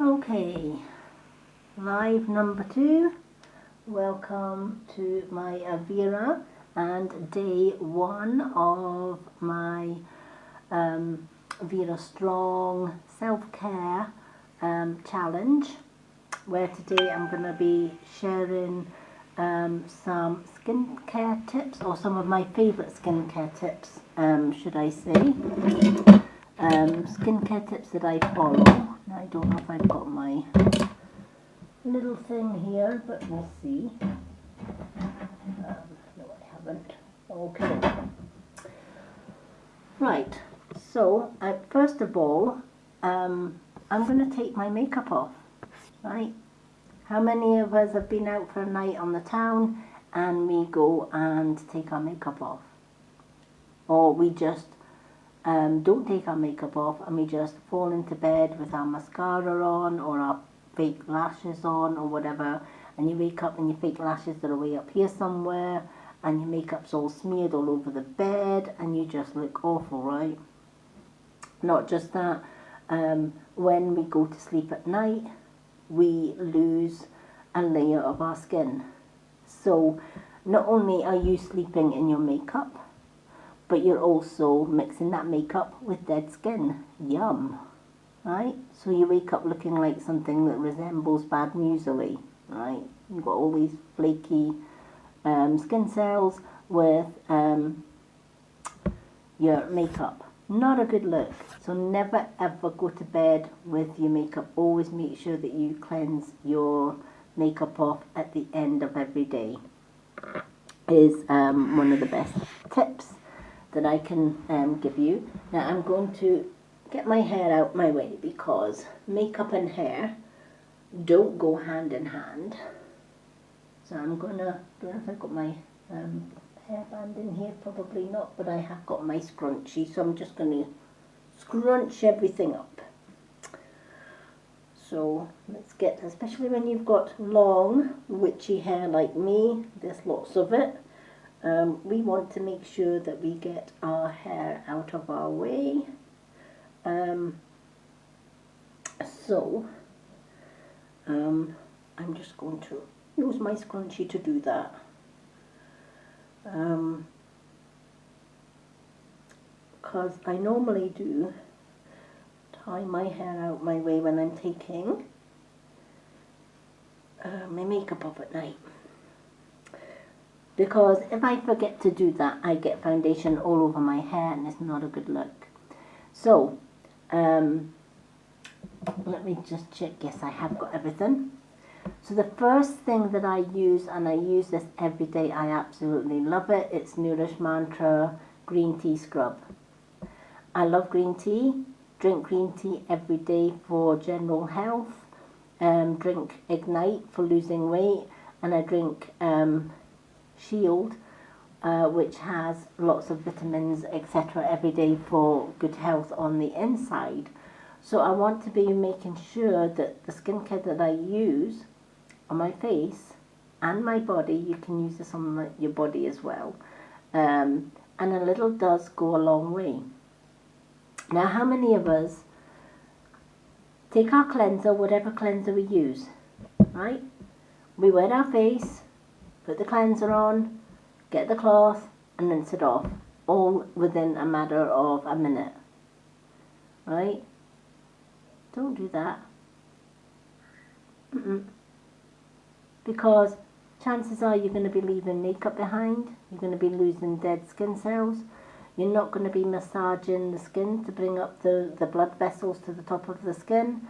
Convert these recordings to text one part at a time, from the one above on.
Okay, live number 2. Welcome to my Avira and day 1 of my Avira Strong self-care challenge, where today I'm going to be sharing some skincare tips, or some of my favourite skincare tips, should I say. Skincare tips that I follow. Now, I don't know if I've got my little thing here, but we'll see. No, I haven't. Okay. Right. So, first of all, I'm going to take my makeup off. Right. How many of us have been out for a night on the town and we go and take our makeup off? Or we just don't take our makeup off and we just fall into bed with our mascara on or our fake lashes on or whatever, and you wake up and your fake lashes are way up here somewhere and your makeup's all smeared all over the bed and you just look awful, right? Not just that, when we go to sleep at night, we lose a layer of our skin. So not only are you sleeping in your makeup, but you're also mixing that makeup with dead skin. Yum, right? So you wake up looking like something that resembles bad muesli, right? You've got all these flaky skin cells with your makeup. Not a good look. So never ever go to bed with your makeup. Always make sure that you cleanse your makeup off at the end of every day. Is one of the best tips that I can give you. Now I'm going to get my hair out my way because makeup and hair don't go hand in hand. So I'm gonna, I don't know if I've got my hairband in here, probably not, but I have got my scrunchie, so I'm just gonna scrunch everything up. So let's get, especially when you've got long witchy hair like me, there's lots of it. We want to make sure that we get our hair out of our way. So I'm just going to use my scrunchie to do that. Because I normally do tie my hair out my way when I'm taking my makeup off at night. Because if I forget to do that, I get foundation all over my hair and it's not a good look. So, let me just check. Yes, I have got everything. So the first thing that I use, and I use this every day, I absolutely love it. It's Nourish Mantra Green Tea Scrub. I love green tea. Drink green tea every day for general health. Drink Ignite for losing weight. And I drink Shield, which has lots of vitamins, etc. every day for good health on the inside. So I want to be making sure that the skincare that I use on my face and my body, you can use this on your body as well, and a little does go a long way. Now, how many of us take our cleanser, whatever cleanser we use, right? We wet our face, put the cleanser on, get the cloth and rinse it off, all within a matter of a minute, right? Don't do that. Because chances are you're going to be leaving makeup behind, you're going to be losing dead skin cells, you're not going to be massaging the skin to bring up the blood vessels to the top of the skin,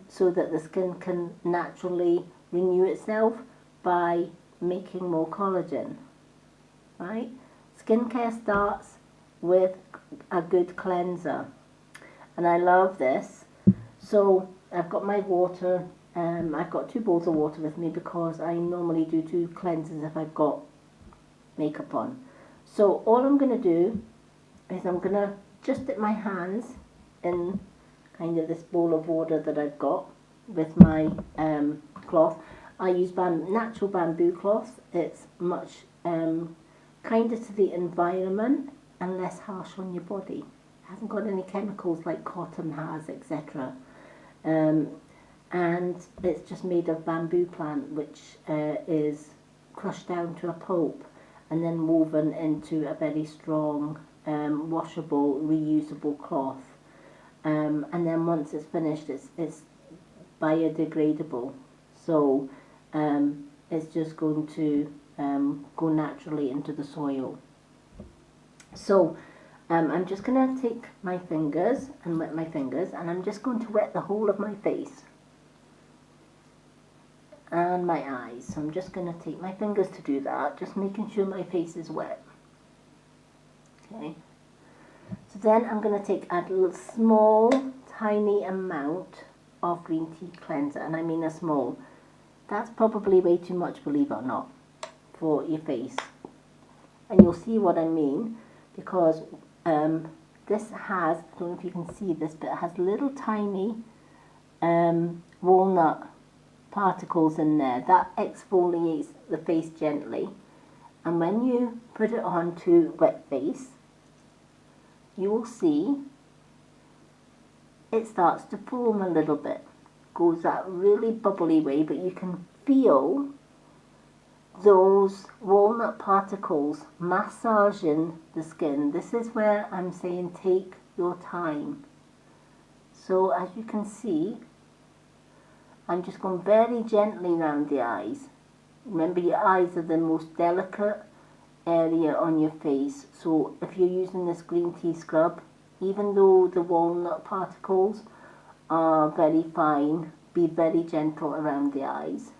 so that the skin can naturally renew itself by making more collagen, right? Skincare starts with a good cleanser, and I love this. So I've got my water. I've got 2 bowls of water with me because I normally do 2 cleansers if I've got makeup on. So all I'm going to do is I'm going to just dip my hands in kind of this bowl of water that I've got with my cloth. I use natural bamboo cloth. It's much kinder to the environment and less harsh on your body. It hasn't got any chemicals like cotton has, etc. and it's just made of bamboo plant, which is crushed down to a pulp and then woven into a very strong washable, reusable cloth. And then once it's finished, it's biodegradable. So it's just going to go naturally into the soil. So I'm just going to take my fingers and wet my fingers, and I'm just going to wet the whole of my face and my eyes. So I'm just going to take my fingers to do that, just making sure my face is wet. Okay. So then I'm going to take a little small, tiny amount of green tea cleanser, and I mean a small. That's probably way too much, believe it or not, for your face. And you'll see what I mean, because this has, I don't know if you can see this, but it has little tiny walnut particles in there. That exfoliates the face gently. And when you put it onto wet face, you will see it starts to foam a little bit. Goes that really bubbly way, but you can feel those walnut particles massaging the skin. This is where I'm saying take your time. So as you can see, I'm just going very gently around the eyes. Remember, your eyes are the most delicate area on your face. So if you're using this green tea scrub, even though the walnut particles are very fine, be very gentle around the eyes.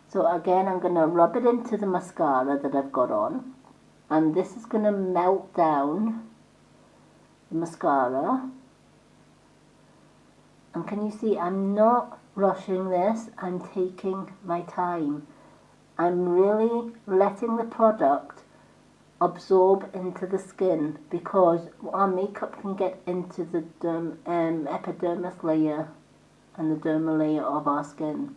So again, I'm going to rub it into the mascara that I've got on, and this is going to melt down the mascara. And can you see, I'm not rushing this, I'm taking my time. I'm really letting the product absorb into the skin, because our makeup can get into the epidermis layer and the dermal layer of our skin.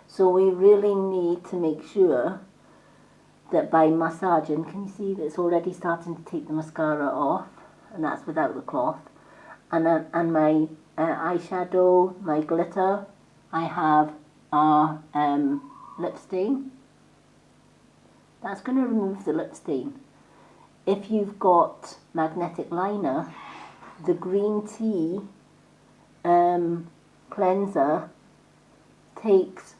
So we really need to make sure that by massaging, can you see that it's already starting to take the mascara off, and that's without the cloth. And my eyeshadow, my glitter, I have a lip stain. That's going to remove the lip stain. If you've got magnetic liner, the green tea cleanser takes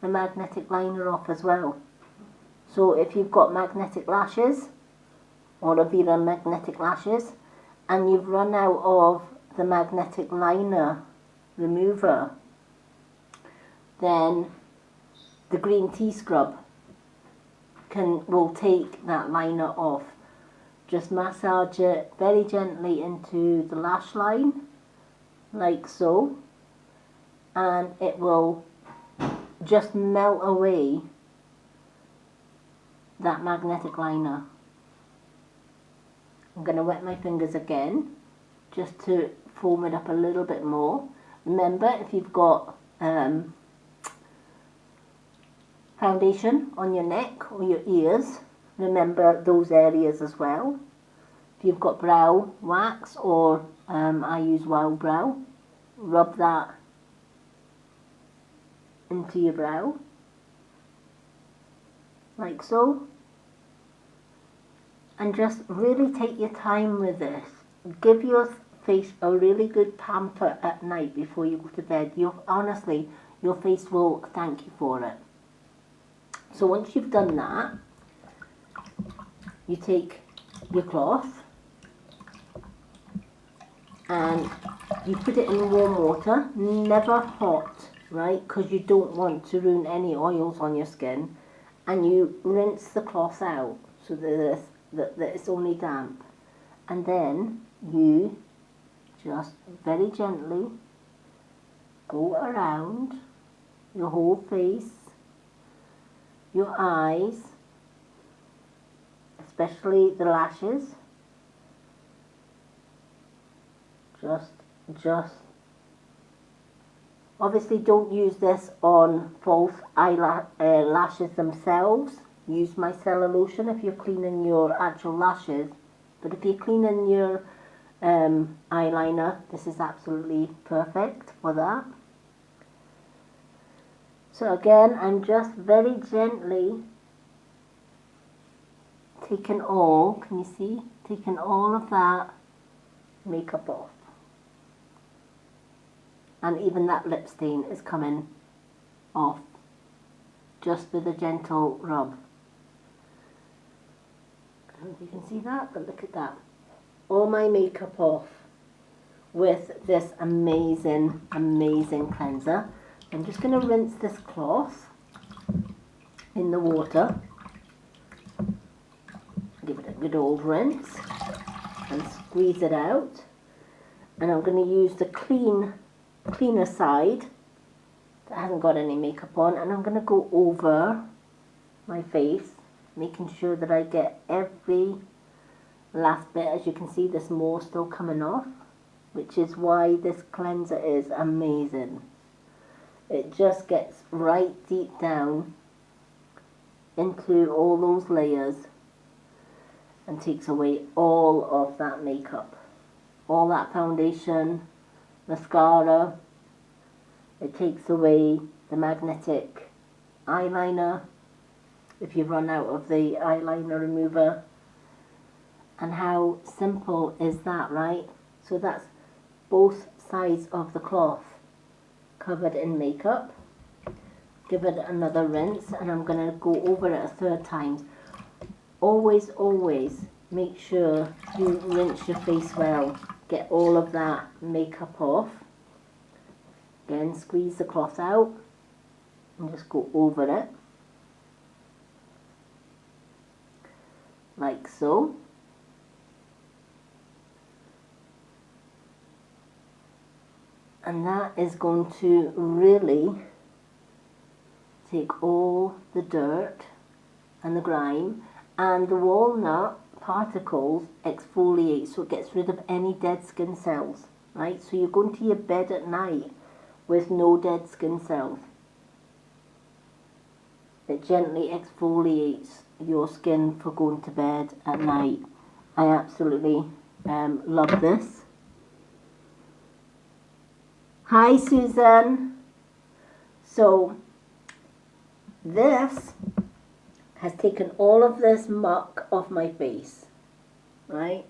the magnetic liner off as well. So if you've got magnetic lashes or Avira magnetic lashes and you've run out of the magnetic liner remover, then the green tea scrub will take that liner off. Just massage it very gently into the lash line, like so, and it will just melt away that magnetic liner. I'm going to wet my fingers again just to foam it up a little bit more. Remember, if you've got foundation on your neck or your ears, remember those areas as well. If you've got brow wax, or I use Wild Brow, rub that into your brow, like so. And just really take your time with this. Give your face a really good pamper at night before you go to bed. Honestly, your face will thank you for it. So once you've done that, you take your cloth and you put it in warm water, never hot, right? Because you don't want to ruin any oils on your skin. And you rinse the cloth out so that it's only damp. And then you just very gently go around your whole face, your eyes, especially the lashes. Just obviously don't use this on false lashes themselves. Use micellar lotion if you're cleaning your actual lashes. But if you're cleaning your eyeliner, this is absolutely perfect for that. So again, I'm just very gently taking all, can you see? Taking all of that makeup off. And even that lip stain is coming off just with a gentle rub. I don't know if you can see that, but look at that. All my makeup off with this amazing, amazing cleanser. I'm just going to rinse this cloth in the water. Give it a good old rinse and squeeze it out. And I'm going to use the cleaner side that hasn't got any makeup on, and I'm going to go over my face, making sure that I get every last bit. As you can see, there's more still coming off, which is why this cleanser is amazing. It just gets right deep down into all those layers and takes away all of that makeup, all that foundation, mascara. It takes away the magnetic eyeliner if you've run out of the eyeliner remover. And how simple is that, right? So that's both sides of the cloth covered in makeup. Give it another rinse, and I'm going to go over it a third time. Always, always make sure you rinse your face well. Get all of that makeup off. Again, squeeze the cloth out and just go over it. Like so. And that is going to really take all the dirt and the grime, and the walnut particles exfoliate, so it gets rid of any dead skin cells, right? So you're going to your bed at night with no dead skin cells. It gently exfoliates your skin for going to bed at night. I absolutely love this. Hi Susan. So this has taken all of this muck off my face, right?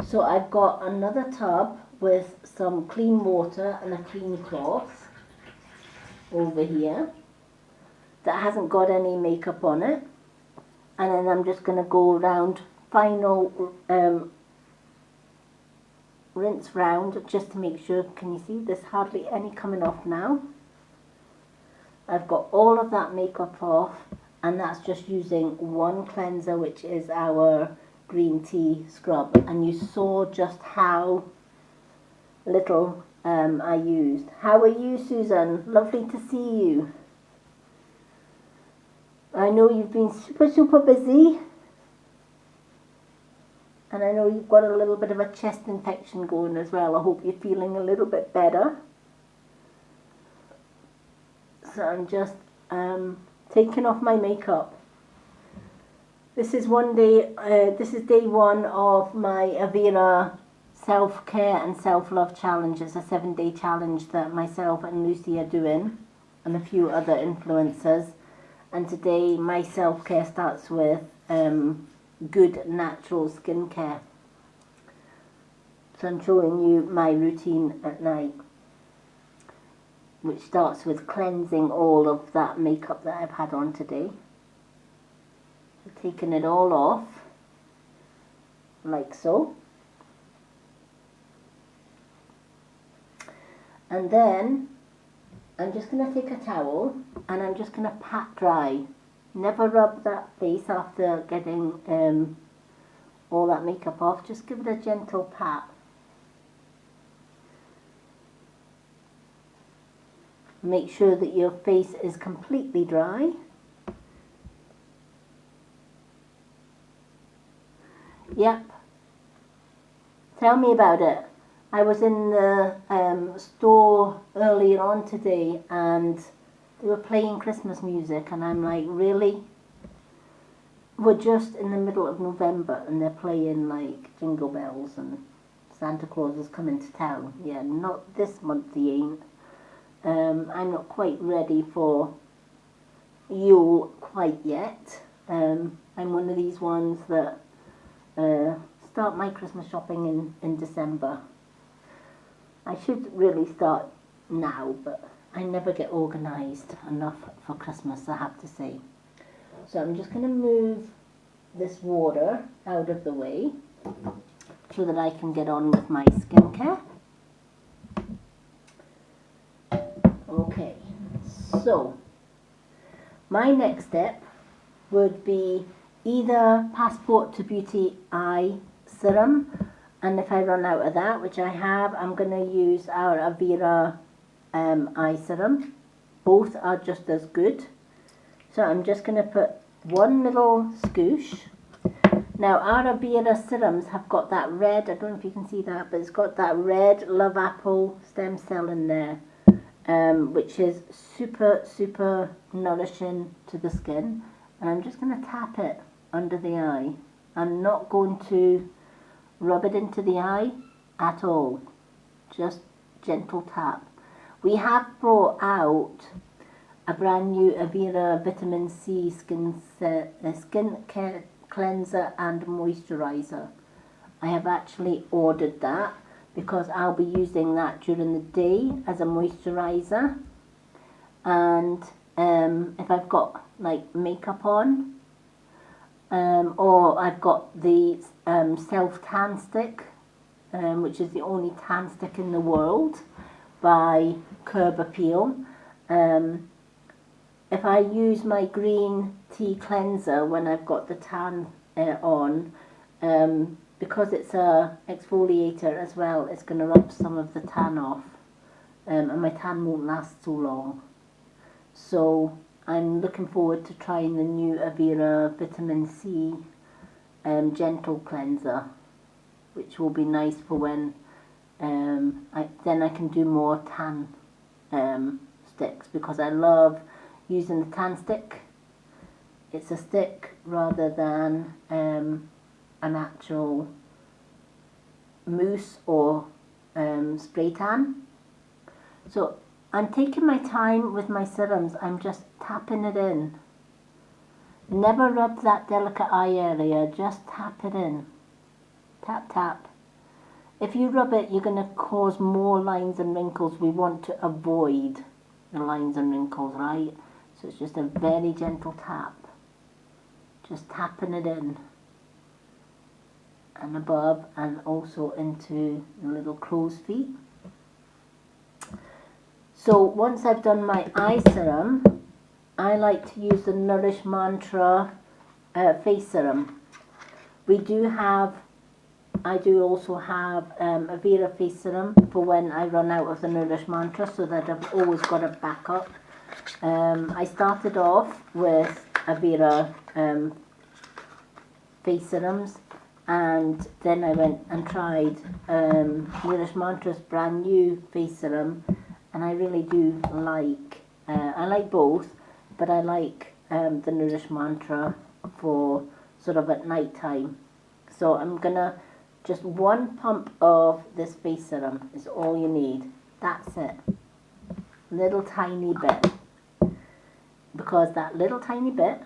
So I've got another tub with some clean water and a clean cloth over here that hasn't got any makeup on it, and then I'm just going to go around final rinse round just to make sure. Can you see there's hardly any coming off now? I've got all of that makeup off, and that's just using one cleanser, which is our green tea scrub. And you saw just how little I used. How are you, Susan? Lovely to see you. I know you've been super busy, and I know you've got a little bit of a chest infection going as well. I hope you're feeling a little bit better. So I'm just taking off my makeup. This is this is day one of my Avira self-care and self-love challenge. It's a 7-day challenge that myself and Lucy are doing, and a few other influencers. And today my self-care starts with good natural skincare. So I'm showing you my routine at night, which starts with cleansing all of that makeup that I've had on today. So taking it all off, like so. And then I'm just going to take a towel and I'm just going to pat dry. Never rub that face after getting all that makeup off. Just give it a gentle pat. Make sure that your face is completely dry. Yep. Tell me about it. I was in the store earlier on today and they were playing Christmas music, and I'm like, really? We're just in the middle of November and they're playing like Jingle Bells and Santa Claus is coming to town. Yeah, not this month he ain't. I'm not quite ready for Yule quite yet. I'm one of these ones that start my Christmas shopping in December. I should really start now, but I never get organised enough for Christmas, I have to say. So I'm just going to move this water out of the way so that I can get on with my skincare. Okay, so my next step would be either Passport to Beauty Eye Serum, and if I run out of that, which I have, I'm going to use our Avira Eye Serum. Both are just as good. So I'm just going to put one little scoosh. Now our Avira serums have got that red, I don't know if you can see that, but it's got that red love apple stem cell in there, which is super nourishing to the skin. And I'm just going to tap it under the eye. I'm not going to rub it into the eye at all, just gentle tap. We have brought out a brand new Avira Vitamin C skin care cleanser and moisturizer. I have actually ordered that because I'll be using that during the day as a moisturizer, and if I've got like makeup on, or I've got the self tan stick, which is the only tan stick in the world by Curb Appeal. If I use my green tea cleanser when I've got the tan on, because it's a exfoliator as well, it's going to rub some of the tan off, and my tan won't last so long. So I'm looking forward to trying the new Avira Vitamin C gentle cleanser, which will be nice for when then I can do more tan sticks, because I love using the tan stick. It's a stick rather than an actual mousse or spray tan. So I'm taking my time with my serums. I'm just tapping it in. Never rub that delicate eye area, just tap it in. Tap, tap. If you rub it, you're going to cause more lines and wrinkles. We want to avoid the lines and wrinkles, right? So it's just a very gentle tap. Just tapping it in. And above, and also into the little crow's feet. So once I've done my eye serum, I like to use the Nourish Mantra face serum. I do also have Avira face serum for when I run out of the Nourish Mantra, so that I've always got a backup. I started off with Avira face serums, and then I went and tried Nourish Mantra's brand new face serum, and I really do like, I like both, but I like the Nourish Mantra for sort of at night time. So I'm gonna, just one pump of this face serum is all you need. That's it. Little tiny bit. Because that little tiny bit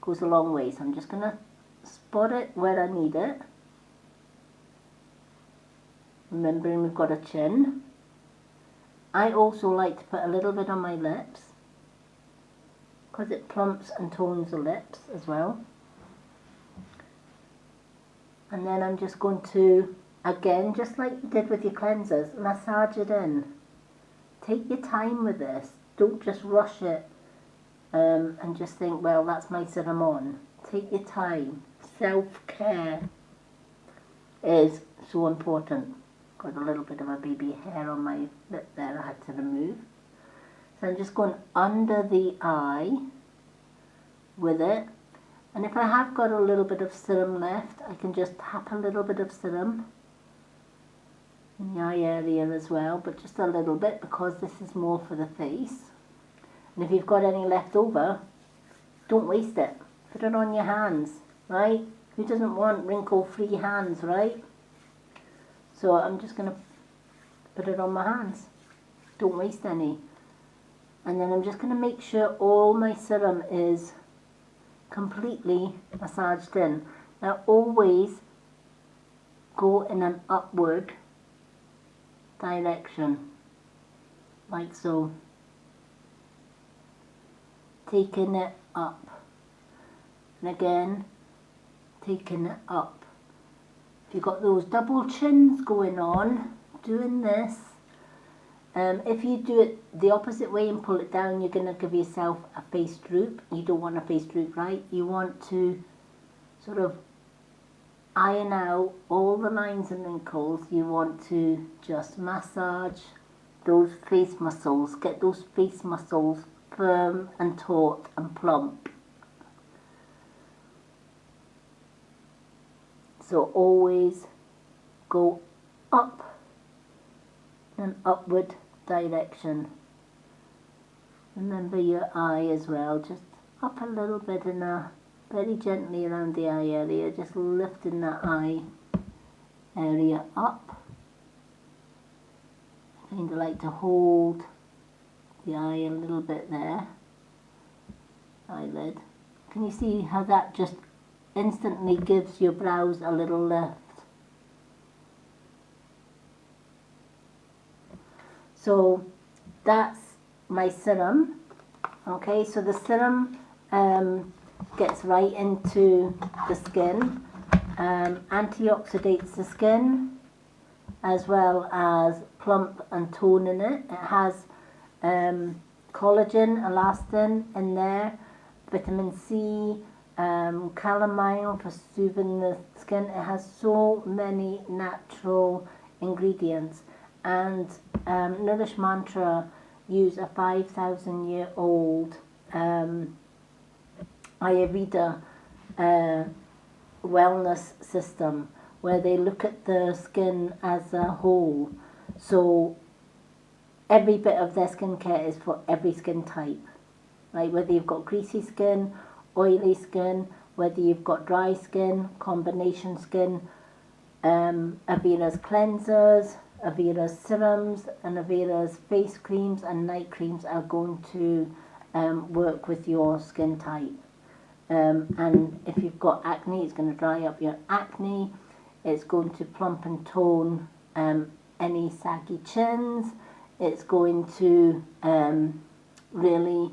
goes a long way. So I'm just gonna spot it where I need it. Remembering we've got a chin. I also like to put a little bit on my lips, because it plumps and tones the lips as well. And then I'm just going to, again, just like you did with your cleansers, massage it in. Take your time with this. Don't just rush it and just think, well, that's my serum on. Take your time. Self-care is so important. Got a little bit of a baby hair on my lip there I had to remove. So I'm just going under the eye with it. And if I have got a little bit of serum left, I can just tap a little bit of serum in the eye area as well, but just a little bit, because this is more for the face. And if you've got any left over, don't waste it. Put it on your hands, right? Who doesn't want wrinkle-free hands, right? So I'm just going to put it on my hands. Don't waste any. And then I'm just going to make sure all my serum is completely massaged in. Now always go in an upward direction, like so. Taking it up. And again, taking it up. If you've got those double chins going on, doing this, if you do it the opposite way and pull it down, you're going to give yourself a face droop. You don't want a face droop, right? You want to sort of iron out all the lines and wrinkles. You want to just massage those face muscles, get those face muscles firm and taut and plump. So always go up in an upward direction. Remember your eye as well, just up a little bit in a very gently around the eye area, just lifting that eye area up. I kind of like to hold the eye a little bit there, eyelid. Can you see how that just instantly gives your brows a little lift? So that's my serum. Okay, so the serum gets right into the skin, antioxidates the skin, as well as plump and toning it. It has collagen, elastin in there, vitamin C, calamine for soothing the skin. It has so many natural ingredients. And Nourish Mantra use a 5,000-year-old Ayurveda wellness system where they look at the skin as a whole. So every bit of their skincare is for every skin type. Right? Whether you've got greasy skin, oily skin, whether you've got dry skin, combination skin, Avira's cleansers, Avira's serums and Avira's face creams and night creams are going to work with your skin type. And if you've got acne, it's going to dry up your acne. It's going to plump and tone any saggy chins. It's going to really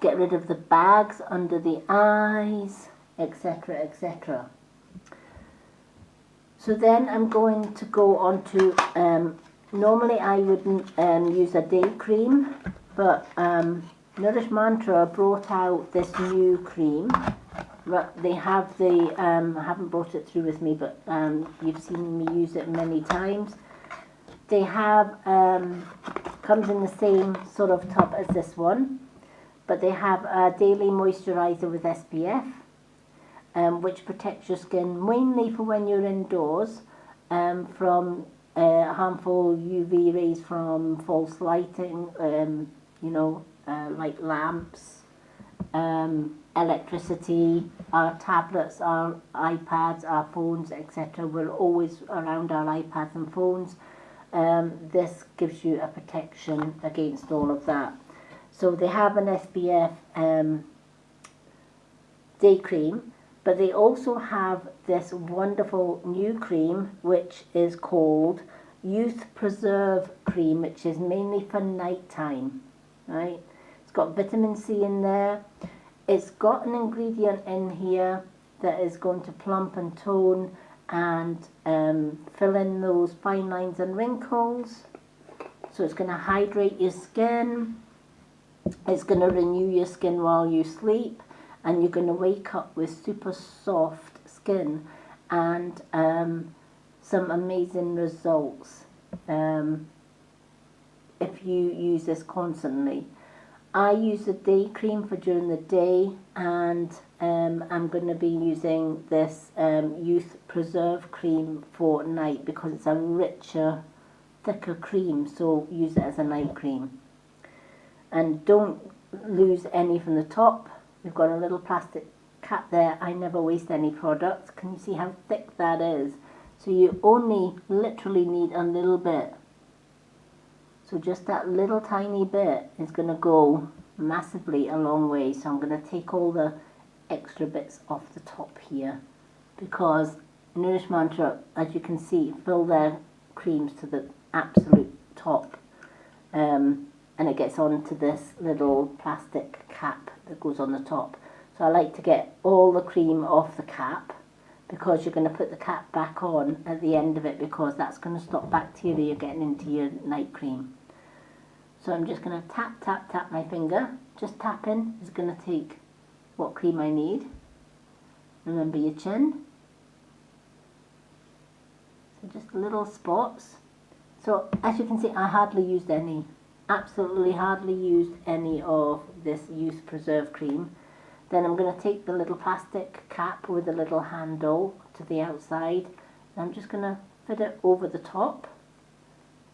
get rid of the bags under the eyes, etc., etc. So then I'm going to go on to, normally I wouldn't use a day cream, but Nourish Mantra brought out this new cream. They have the, I haven't brought it through with me, but you've seen me use it many times. They have, comes in the same sort of tub as this one, but they have a daily moisturizer with SPF. Which protects your skin mainly for when you're indoors from harmful UV rays from false lighting, like lamps, electricity, our tablets, our iPads, our phones, etc. We're always around our iPads and phones. This gives you a protection against all of that. So they have an SPF day cream. But they also have this wonderful new cream which is called Youth Preserve Cream, which is mainly for nighttime, right? It's got vitamin C in there. It's got an ingredient in here that is going to plump and tone and fill in those fine lines and wrinkles. So it's going to hydrate your skin. It's going to renew your skin while you sleep. And you're going to wake up with super soft skin and some amazing results if you use this constantly. I use a day cream for during the day, and I'm going to be using this Youth Preserve cream for night because it's a richer, thicker cream, so use it as a night cream. And don't lose any from the top. We've got a little plastic cap there. I never waste any products. Can you see how thick that is? So you only literally need a little bit. So just that little tiny bit is going to go massively a long way. So I'm going to take all the extra bits off the top here, because Nourish Mantra, as you can see, fill their creams to the absolute top. And it gets onto this little plastic cap that goes on the top. So I like to get all the cream off the cap, because you're going to put the cap back on at the end of it, because that's going to stop bacteria getting into your night cream. So I'm just going to tap, tap, tap my finger. Just tapping is going to take what cream I need. Remember your chin. So just little spots. So as you can see, I hardly used any. Absolutely hardly used any of this Youth Preserve cream. Then I'm going to take the little plastic cap with a little handle to the outside. And I'm just going to fit it over the top.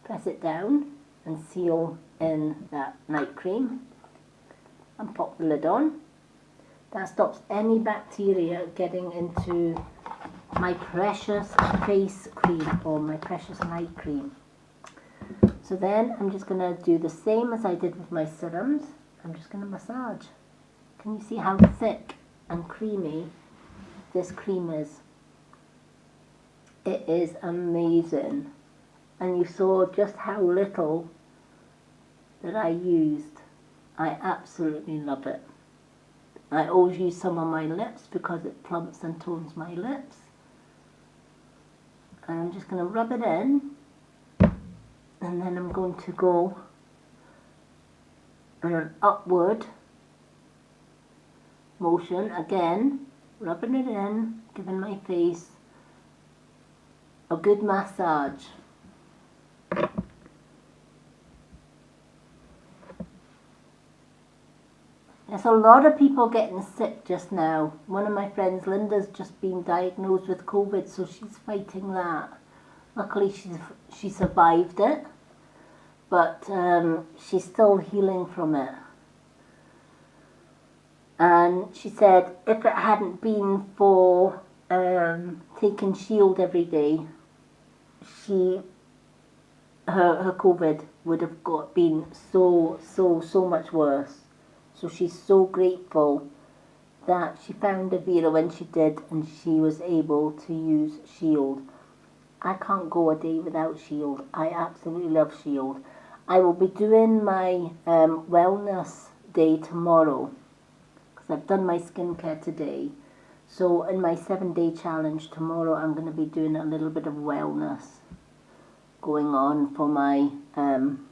Press it down and seal in that night cream. And pop the lid on. That stops any bacteria getting into my precious face cream or my precious night cream. So then I'm just going to do the same as I did with my serums. I'm just going to massage. Can you see how thick and creamy this cream is? It is amazing. And you saw just how little that I used. I absolutely love it. I always use some on my lips because it plumps and tones my lips. And I'm just going to rub it in. And then I'm going to go in an upward motion again, rubbing it in, giving my face a good massage. There's a lot of people getting sick just now. One of my friends, Linda's just been diagnosed with COVID, so she's fighting that. Luckily she survived it, but she's still healing from it. And she said if it hadn't been for taking Shield every day, her COVID would have been so much worse. So she's so grateful that she found Avira when she did, and she was able to use Shield. I can't go a day without Shield. I absolutely love Shield. I will be doing my wellness day tomorrow, because I've done my skincare today. So in my 7-day challenge tomorrow, I'm going to be doing a little bit of wellness going on for my... I'm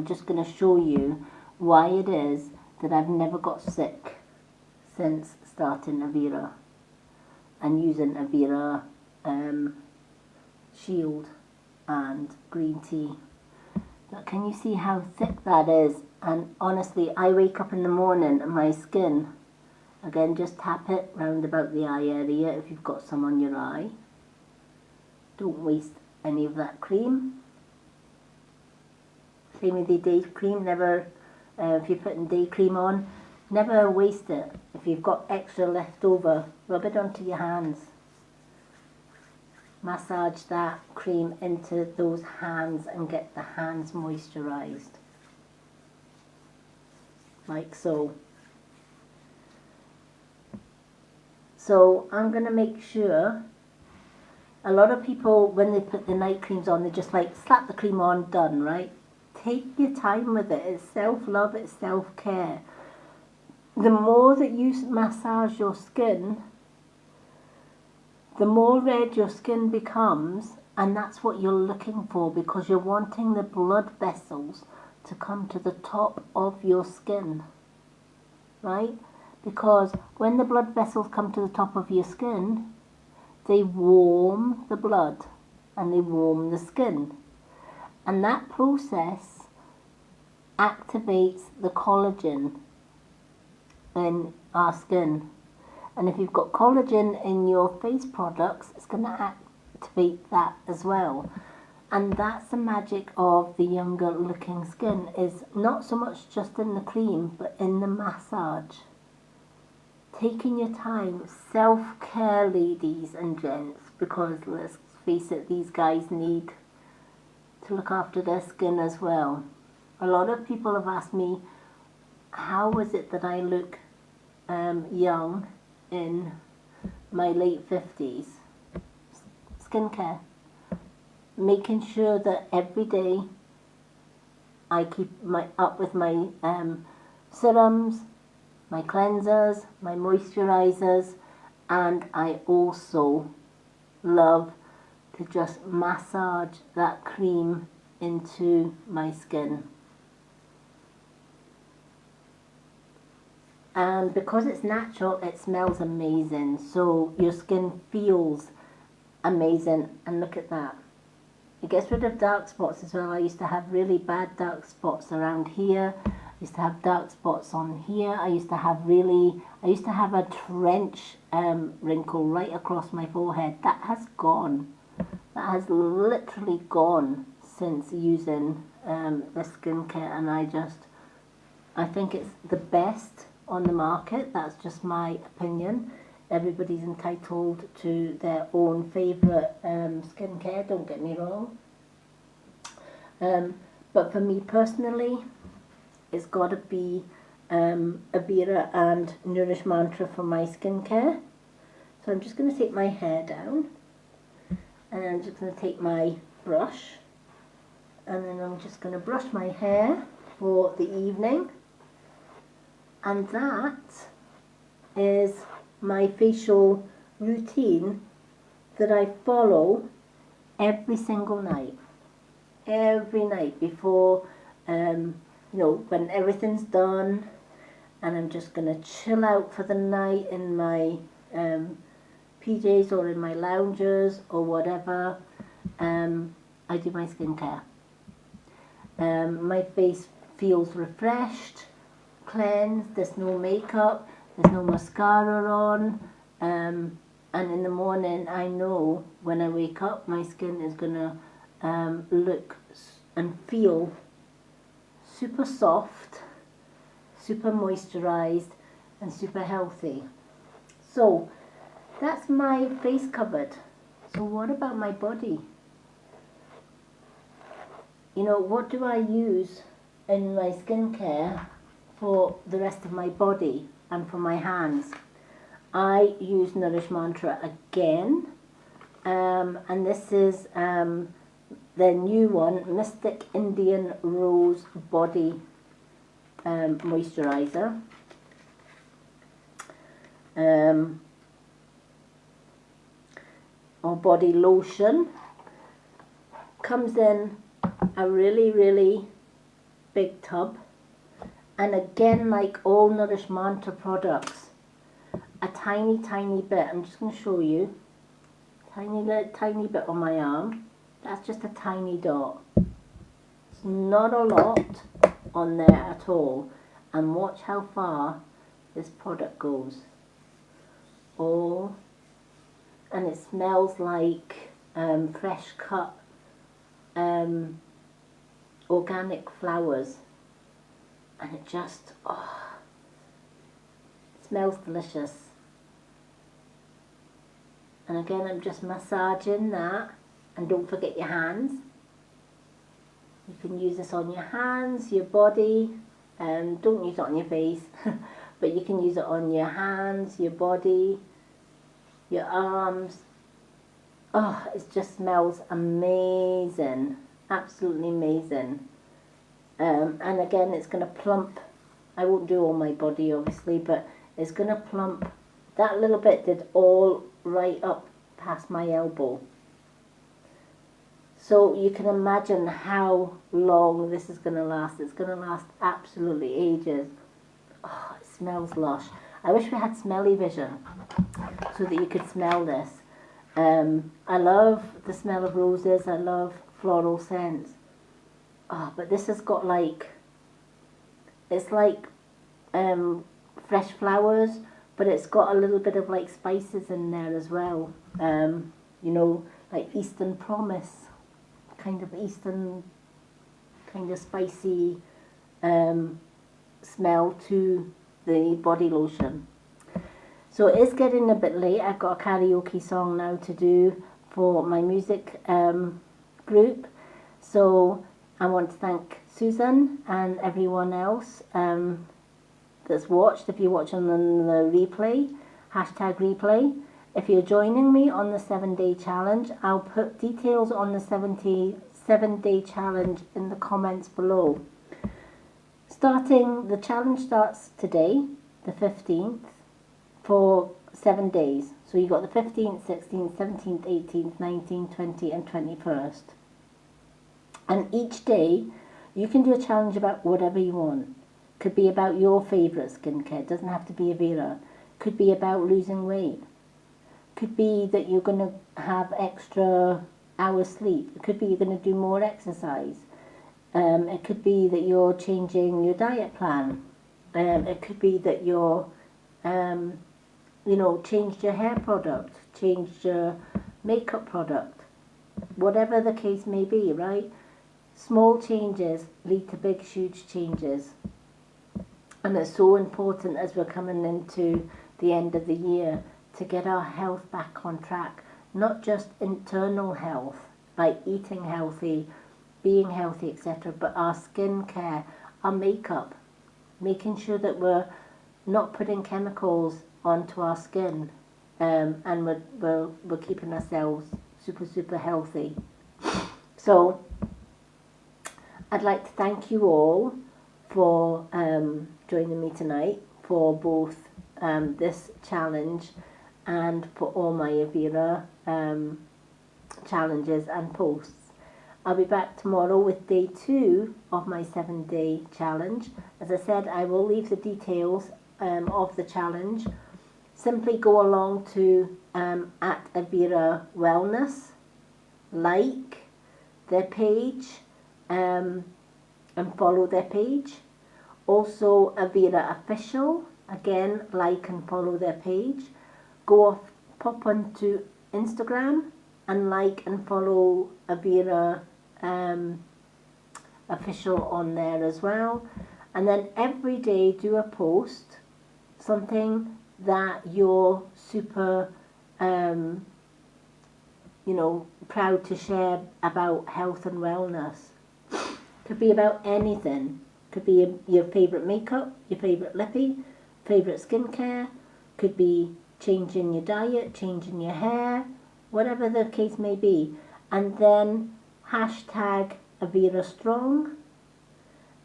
just going to show you why it is that I've never got sick since starting Avira and using Avira Shield and green tea. But can you see how thick that is? And honestly, I wake up in the morning and my skin, again, just tap it round about the eye area if you've got some on your eye. Don't waste any of that cream. Same with the day cream, never, if you're putting day cream on, never waste it. If you've got extra left over, rub it onto your hands. Massage that cream into those hands and get the hands moisturized. Like so. So I'm going to make sure, a lot of people when they put the night creams on, they just like slap the cream on, done, right? Take your time with it. It's self-love, it's self-care. The more that you massage your skin, the more red your skin becomes, and that's what you're looking for, because you're wanting the blood vessels to come to the top of your skin, right? Because when the blood vessels come to the top of your skin, they warm the blood and they warm the skin. And that process activates the collagen in our skin. And if you've got collagen in your face products, it's going to activate that as well. And that's the magic of the younger looking skin, is not so much just in the cream, but in the massage. Taking your time, self-care, ladies and gents, because let's face it, these guys need to look after their skin as well. A lot of people have asked me, how is it that I look young in my late 50s? Skincare. Making sure that every day I keep up with my serums, my cleansers, my moisturizers, and I also love to just massage that cream into my skin. And because it's natural, it smells amazing, so your skin feels amazing. And look at that, it gets rid of dark spots as well. I used to have really bad dark spots around here. I used to have dark spots on here. I used to have a trench wrinkle right across my forehead. That has gone. That has literally gone since using the skincare, and I think it's the best on the market. That's just my opinion. Everybody's entitled to their own favourite skincare, don't get me wrong. But for me personally, it's got to be Avira and Nourish Mantra for my skincare. So I'm just going to take my hair down, and I'm just going to take my brush, and then I'm just going to brush my hair for the evening. And that is my facial routine that I follow every single night. Every night before, when everything's done and I'm just going to chill out for the night in my PJs or in my loungers or whatever, I do my skincare. My face feels refreshed, cleansed, there's no makeup, there's no mascara on, and in the morning I know when I wake up my skin is going to look and feel super soft, super moisturized, and super healthy. So that's my face covered. So what about my body? What do I use in my skincare for the rest of my body and for my hands? I use Nourish Mantra again, and this is the new one, Mystic Indian Rose Body Moisturizer. Or body lotion. Comes in a really, really big tub. And again, like all Nourish Mantra products, a tiny, tiny bit. I'm just going to show you. Tiny bit on my arm. That's just a tiny dot. It's not a lot on there at all. And watch how far this product goes. Oh, and it smells like fresh cut organic flowers. And it just, it smells delicious. And again, I'm just massaging that. And don't forget your hands. You can use this on your hands, your body, don't use it on your face, but you can use it on your hands, your body, your arms. Oh, it just smells amazing, absolutely amazing. And again, it's going to plump. I won't do all my body obviously, but it's going to plump. That little bit did all right up past my elbow. So you can imagine how long this is going to last. It's going to last absolutely ages. Oh, it smells lush. I wish we had smelly vision so that you could smell this. I love the smell of roses. I love floral scents. Oh, but this has got it's like fresh flowers, but it's got a little bit of like spices in there as well. Like Eastern Promise. Kind of Eastern, kind of spicy smell to the body lotion. So it is getting a bit late. I've got a karaoke song now to do, for my music group. So I want to thank Susan and everyone else that's watched. If you're watching on the replay, hashtag replay. If you're joining me on the 7-day challenge, I'll put details on the 7-day challenge in the comments below. The challenge starts today, the 15th, for 7 days. So you got the 15th, 16th, 17th, 18th, 19th, 20th and 21st. And each day you can do a challenge about whatever you want. Could be about your favourite skincare, it doesn't have to be Avira. Could be about losing weight. Could be that you're going to have extra hours sleep. It could be you're going to do more exercise. It could be that you're changing your diet plan. It could be that you're, changed your hair product, changed your makeup product. Whatever the case may be, right? Small changes lead to big, huge changes. And it's so important as we're coming into the end of the year to get our health back on track. Not just internal health, by eating healthy, being healthy, etc., but our skincare, our makeup, making sure that we're not putting chemicals onto our skin, and we're keeping ourselves super healthy. So I'd like to thank you all for joining me tonight for both this challenge and for all my Avira challenges and posts. I'll be back tomorrow with day 2 of my 7-day challenge. As I said, I will leave the details of the challenge. Simply go along to at Avira Wellness, like their page and follow their page. Also Avira Official, again like and follow their page. Pop onto Instagram and like and follow Avira Official on there as well. And then every day do a post, something that you're super proud to share about health and wellness. Could be about anything. Could be your favourite makeup, your favourite lippy, favourite skincare. Could be changing your diet, changing your hair, whatever the case may be. And then hashtag Avira Strong,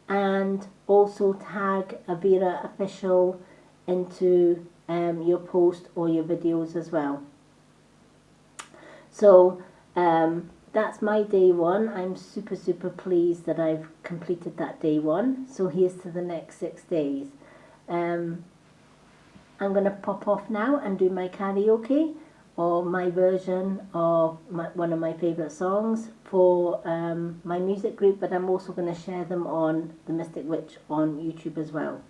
and also tag Avira Official into your post or your videos as well. So that's my day 1. I'm super pleased that I've completed that day 1. So here's to the next 6 days. I'm going to pop off now and do my karaoke, or my version of one of my favourite songs for my music group, but I'm also going to share them on the Mystic Witch on YouTube as well.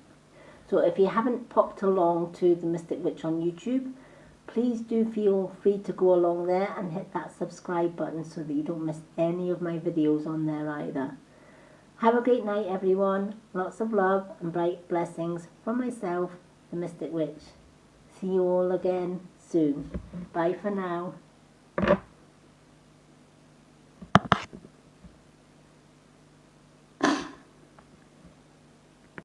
So if you haven't popped along to the Mystic Witch on YouTube, please do feel free to go along there and hit that subscribe button so that you don't miss any of my videos on there either. Have a great night everyone. Lots of love and bright blessings from myself, the Mystic Witch. See you all again soon. Bye for now.